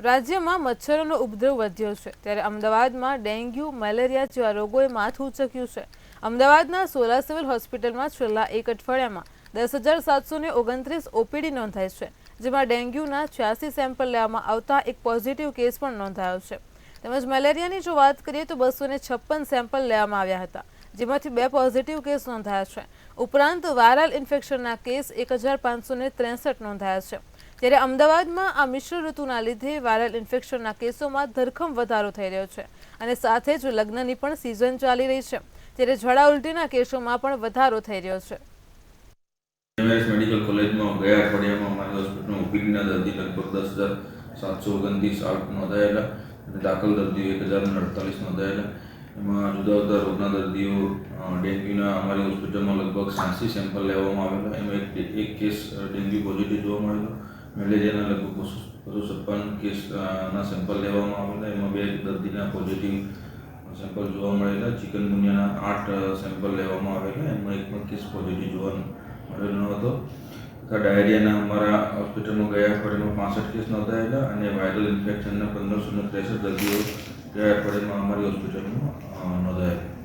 રાજ્યમાં મચ્છરોનો ઉપદ્રવ વધ્યો છે ત્યારે અમદાવાદમાં ડેન્ગ્યુ મેલેરિયા જેવા રોગોએ માથું ઊંચક્યું છે। અમદાવાદના સોલા સિવિલ હોસ્પિટલમાં છેલ્લા એક અઠવાડિયામાં 10,729 ઓપીડી નોંધાઈ છે, જેમાં ડેન્ગ્યુના 86 સેમ્પલ લેવામાં આવતા એક પોઝિટિવ કેસ પણ નોંધાયો છે। તેમજ મેલેરિયાની જો વાત કરીએ તો 256 સેમ્પલ લેવામાં આવ્યા હતા, જેમાંથી 2 પોઝિટિવ કેસ નોંધાયા છે। ઉપરાંત વાયરલ ઇન્ફેક્શનના કેસ 1,563 નોંધાયા છે। ત્યારે અમદાવાદમાં આ મિશ્ર ઋતુના લીધે વાયરલ ઇન્ફેક્શનના કેસોમાં ધરખમ વધારો થઈ રહ્યો છે અને સાથે જ લગ્નની પણ સિઝન ચાલી રહી છે, ત્યારે ઝાડા ઉલટીના કેસોમાં પણ વધારો થઈ રહ્યો છે। એમઆરએસ મેડિકલ કોલેજમાં ગયા અઠવાડિયામાં અમારી હોસ્પિટલમાં ઓપીડીના દર્દી લગભગ 10,729 નોંધાયેલા અને દાખલ દર્દીઓ 1,048 નોંધાયેલા। એમાં જુદા જુદા રોગના દર્દીઓ ડેન્ગ્યુના અમારી હોસ્પિટલમાં લગભગ 86 સેમ્પલ લેવામાં આવેલા, એમાં એક કેસ ડેન્ગ્યુ પોઝિટિવ જોવા મળેલો। મેલેરિયાના લગભગ 256 કેસના સેમ્પલ લેવામાં આવેલા, એમાં 2 દર્દીના પોઝિટિવ સેમ્પલ જોવા મળેલા। ચિકનગુનિયાના 8 સેમ્પલ લેવામાં આવેલા, એમાં એક પણ કેસ પોઝિટિવ જોવા મળેલો ન હતો। તથા ડાયરિયાના અમારા હોસ્પિટલમાં ગયા અઠવાડિયામાં 65 કેસ નોંધાયેલા અને વાયરલ ઇન્ફેક્શનના 1,563 દર્દીઓ ગયા અઠવાડિયામાં અમારી હોસ્પિટલમાં નોંધાયેલા।